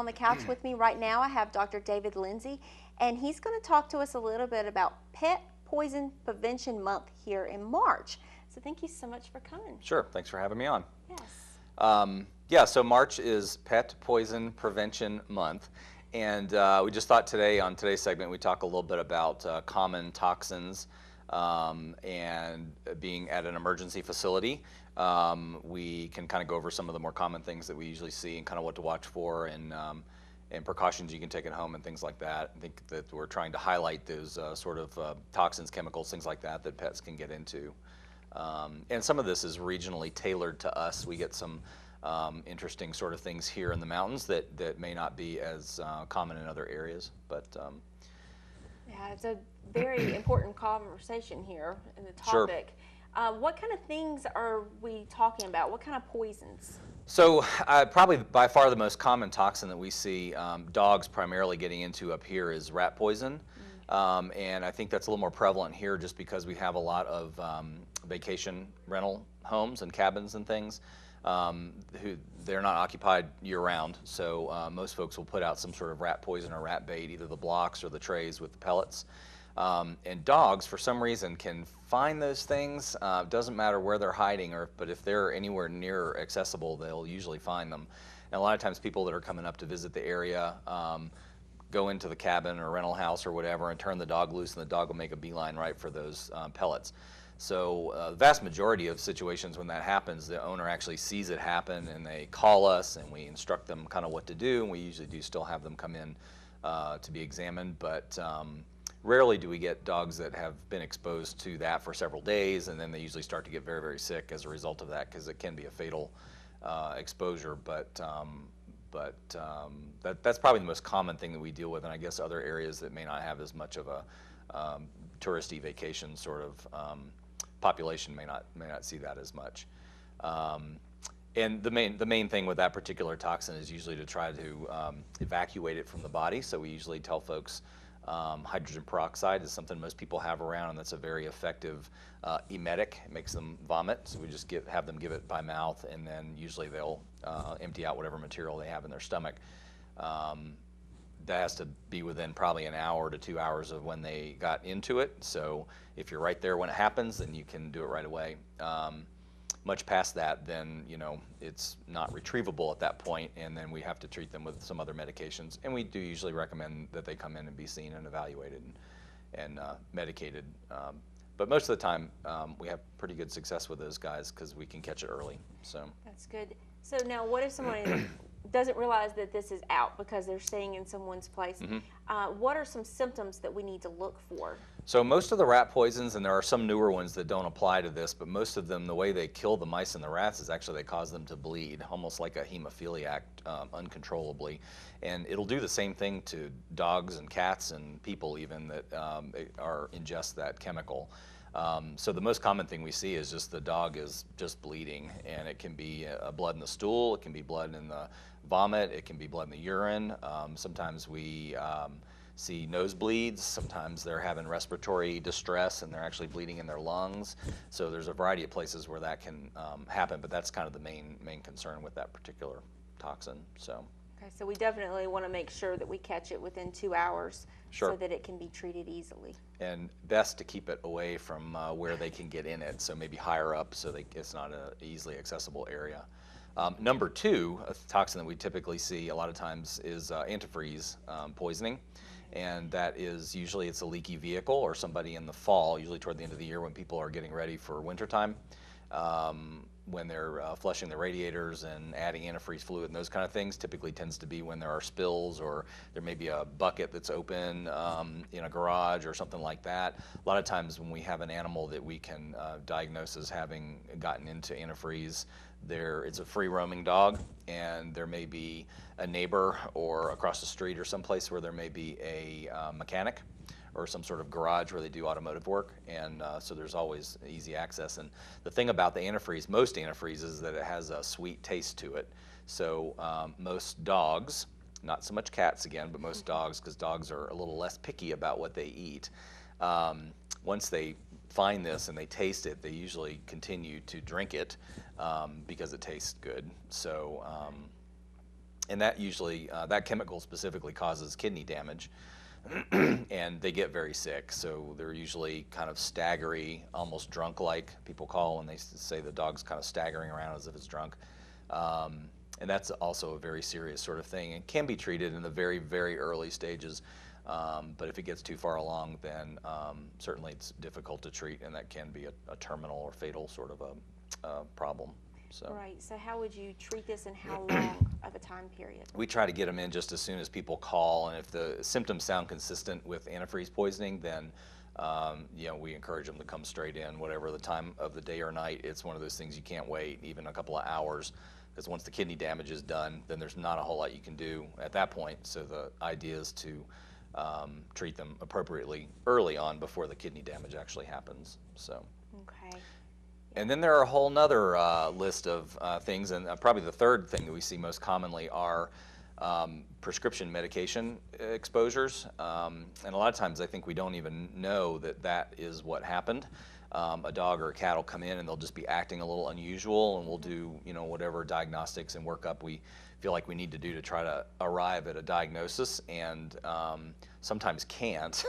on the couch with me right now, I have Dr. David Linzey, and he's going to talk to us a little bit about Pet Poison Prevention Month here in March. So thank you so much for coming. Sure, thanks for having me on. Yes. Yeah, so March is Pet Poison Prevention Month, and we just thought today, on today's segment, we talk a little bit about common toxins and being at an emergency facility. We can kind of go over some of the more common things that we usually see and kind of what to watch for, and precautions you can take at home and things like that. I think that we're trying to highlight those sort of toxins, chemicals, things like that pets can get into. And some of this is regionally tailored to us. We get some interesting sort of things here in the mountains that may not be as common in other areas. But yeah, it's a very important conversation here in the Sure. topic. What kind of things are we talking about? What kind of poisons? So probably by far the most common toxin that we see dogs primarily getting into up here is rat poison. And I think that's a little more prevalent here just because we have a lot of vacation rental homes and cabins and things. They're not occupied year-round, so most folks will put out some sort of rat poison or rat bait, either the blocks or the trays with the pellets. And dogs, for some reason, can find those things. Doesn't matter where they're hiding, but if they're anywhere near accessible, they'll usually find them. And a lot of times people that are coming up to visit the area go into the cabin or rental house or whatever and turn the dog loose, and the dog will make a beeline right for those pellets. So the vast majority of situations when that happens, the owner actually sees it happen and they call us and we instruct them kind of what to do, and we usually do still have them come in to be examined, but rarely do we get dogs that have been exposed to that for several days, and then they usually start to get very, very sick as a result of that, because it can be a fatal exposure. That's probably the most common thing that we deal with, and I guess other areas that may not have as much of a touristy vacation sort of population may not see that as much. And the main thing with that particular toxin is usually to try to evacuate it from the body. So we usually tell folks hydrogen peroxide is something most people have around, and that's a very effective emetic. It makes them vomit, so we just have them give it by mouth, and then usually they'll empty out whatever material they have in their stomach. That has to be within probably an hour to 2 hours of when they got into it. So if you're right there when it happens, then you can do it right away. Much past that, then it's not retrievable at that point, and then we have to treat them with some other medications. And we do usually recommend that they come in and be seen and evaluated and medicated. But most of the time, we have pretty good success with those guys because we can catch it early. So That's good. So now, what if someone doesn't realize that this is out because they're staying in someone's place? What are some symptoms that we need to look for? So most of the rat poisons, and there are some newer ones that don't apply to this, but most of them, the way they kill the mice and the rats is actually they cause them to bleed, almost like a hemophiliac, uncontrollably. And it'll do the same thing to dogs and cats and people even that ingest that chemical. So the most common thing we see is just the dog is just bleeding, and it can be blood in the stool, it can be blood in the vomit, it can be blood in the urine. Sometimes we see nosebleeds. Sometimes they're having respiratory distress and they're actually bleeding in their lungs. So there's a variety of places where that can happen, but that's kind of the main concern with that particular toxin. So. Okay, so we definitely want to make sure that we catch it within 2 hours. Sure. So that it can be treated easily. And best to keep it away from where they can get in it, so maybe higher up so it's not an easily accessible area. Number two, a toxin that we typically see a lot of times is antifreeze poisoning. And that is usually it's a leaky vehicle or somebody in the fall, usually toward the end of the year when people are getting ready for wintertime, when they're flushing the radiators and adding antifreeze fluid and those kind of things. Typically tends to be when there are spills, or there may be a bucket that's open in a garage or something like that. A lot of times when we have an animal that we can diagnose as having gotten into antifreeze, it's a free roaming dog, and there may be a neighbor or across the street or someplace where there may be a mechanic or some sort of garage where they do automotive work, and so there's always easy access. And the thing about the antifreeze, most antifreeze, is that it has a sweet taste to it. So most dogs, not so much cats again, but most dogs, because dogs are a little less picky about what they eat, once they find this and they taste it, they usually continue to drink it because it tastes good. So And that usually, that chemical specifically causes kidney damage, and they get very sick. So they're usually kind of staggery, almost drunk-like, people call when they say the dog's kind of staggering around as if it's drunk. And that's also a very serious sort of thing, and can be treated in the very, very early stages. But if it gets too far along, then certainly it's difficult to treat, and that can be a terminal or fatal sort of a problem. So. Right. So how would you treat this, and how long of a time period? We try to get them in just as soon as people call, and if the symptoms sound consistent with antifreeze poisoning, then we encourage them to come straight in, whatever the time of the day or night. It's one of those things you can't wait even a couple of hours, because once the kidney damage is done, then there's not a whole lot you can do at that point. So the idea is to treat them appropriately early on before the kidney damage actually happens. So. Okay. And then there are a whole nother list of things, and probably the third thing that we see most commonly are prescription medication exposures. And a lot of times I think we don't even know that that is what happened. A dog or a cat will come in and they'll just be acting a little unusual, and we'll do whatever diagnostics and workup we feel like we need to do to try to arrive at a diagnosis, and sometimes can't.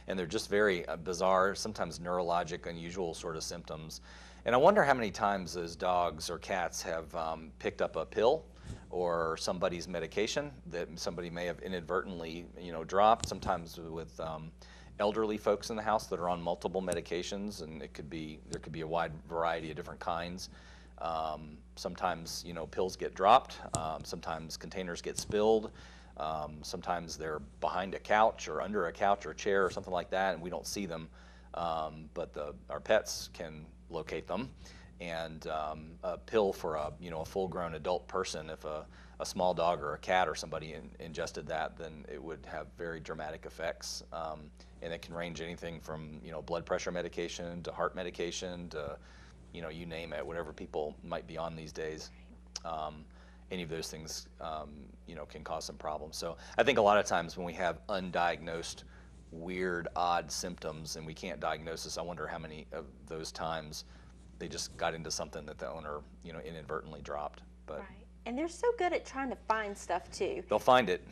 And they're just very bizarre, sometimes neurologic, unusual sort of symptoms. And I wonder how many times those dogs or cats have picked up a pill or somebody's medication that somebody may have inadvertently, dropped. Sometimes with elderly folks in the house that are on multiple medications, and there could be a wide variety of different kinds. Sometimes, pills get dropped. Sometimes containers get spilled. Sometimes they're behind a couch or under a couch or a chair or something like that, and we don't see them. But our pets can locate them. And a pill for a full-grown adult person, if a small dog or a cat or somebody ingested that, then it would have very dramatic effects. And it can range anything from blood pressure medication to heart medication to you name it, whatever people might be on these days. Any of those things can cause some problems. So I think a lot of times when we have undiagnosed weird, odd symptoms and we can't diagnose this, I wonder how many of those times they just got into something that the owner, inadvertently dropped. But right. And they're so good at trying to find stuff too. They'll find it.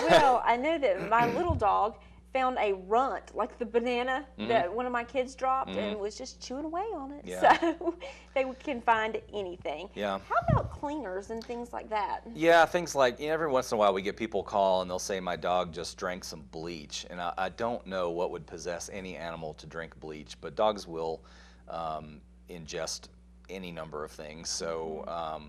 Well, I know that my little dog found a runt, like the banana that one of my kids dropped, and was just chewing away on it. Yeah. So they can find anything. Yeah. How about cleaners and things like that? Yeah, things like, every once in a while we get people call and they'll say, my dog just drank some bleach. And I don't know what would possess any animal to drink bleach, but dogs will ingest any number of things. So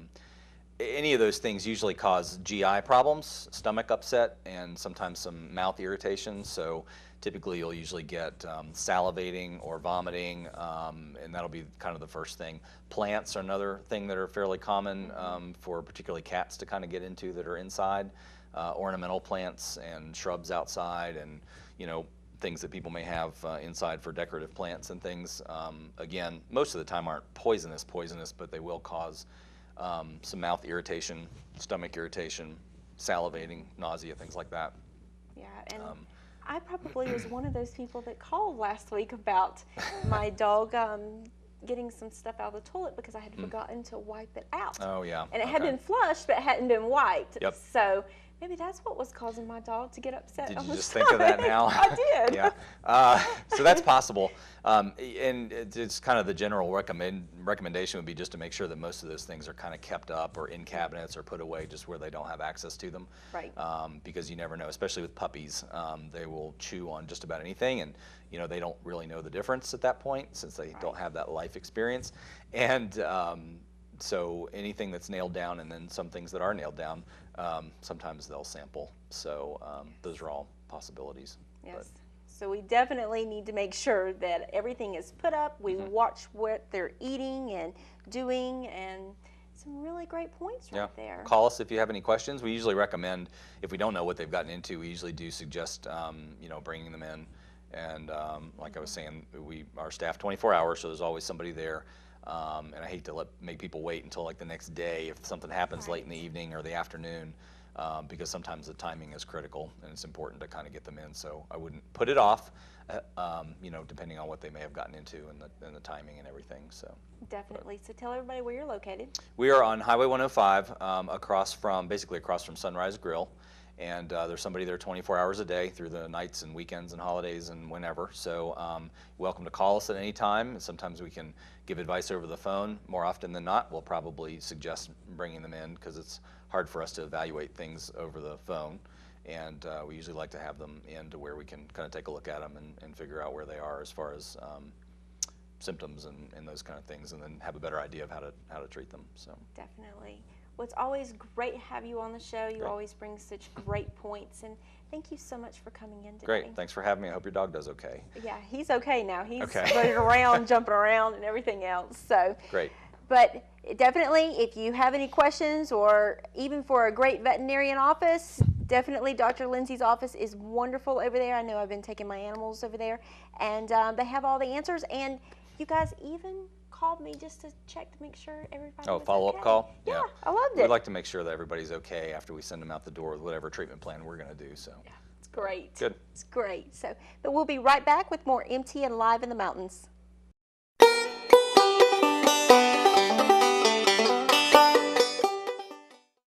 any of those things usually cause GI problems, stomach upset, and sometimes some mouth irritation. So typically you'll usually get salivating or vomiting, and that'll be kind of the first thing. Plants are another thing that are fairly common for particularly cats to kind of get into that are inside. Ornamental plants and shrubs outside, and things that people may have inside for decorative plants and things. Again, most of the time aren't poisonous, but they will cause some mouth irritation, stomach irritation, salivating, nausea, things like that. Yeah, and I probably was one of those people that called last week about my dog getting some stuff out of the toilet because I had forgotten to wipe it out. Oh, yeah. And it had been flushed, but it hadn't been wiped. Yep. So maybe that's what was causing my dog to get upset. Did on you the just think of that now? I did. Yeah. So that's possible. And it's kind of the general recommendation would be just to make sure that most of those things are kind of kept up or in cabinets or put away just where they don't have access to them. Right. Because you never know, especially with puppies. They will chew on just about anything, and they don't really know the difference at that point since they don't have that life experience. And so anything that's nailed down, and then some things that are nailed down, sometimes they'll sample. So those are all possibilities. Yes. But. So we definitely need to make sure that everything is put up. We watch what they're eating and doing, and some really great points right there. Call us if you have any questions. We usually recommend, if we don't know what they've gotten into, we usually do suggest bringing them in. And like I was saying, we are staffed 24 hours, so there's always somebody there. And I hate to make people wait until like the next day if something happens late in the evening or the afternoon. because sometimes the timing is critical and it's important to kind of get them in. So I wouldn't put it off, you know, depending on what they may have gotten into and the timing and everything. So definitely. So tell everybody where you're located. We are on Highway 105, basically across from Sunrise Grill. And there's somebody there 24 hours a day through the nights and weekends and holidays and whenever. So welcome to call us at any time. Sometimes we can give advice over the phone. More often than not, we'll probably suggest bringing them in because it's hard for us to evaluate things over the phone. And we usually like to have them in to where we can kind of take a look at them and figure out where they are as far as symptoms and those kind of things, and then have a better idea of how to treat them. So definitely. Well, it's always great to have you on the show. You Great. always bring such great points, and thank you so much for coming in today. Great. Thanks for having me. I hope your dog does okay. Yeah, he's okay now. He's Okay. running around, jumping around, and everything else. So Great. But definitely, if you have any questions, or even for a great veterinarian office, definitely Dr. Linzey's office is wonderful over there. I know I've been taking my animals over there, and they have all the answers. And you guys even called me just to check to make sure everybody was follow-up okay. call? Yeah, Yeah. I loved it. We'd like to make sure that everybody's okay after we send them out the door with whatever treatment plan we're going to do. So Yeah, it's great. Good. It's great. So, but we'll be right back with more MT and Live in the Mountains.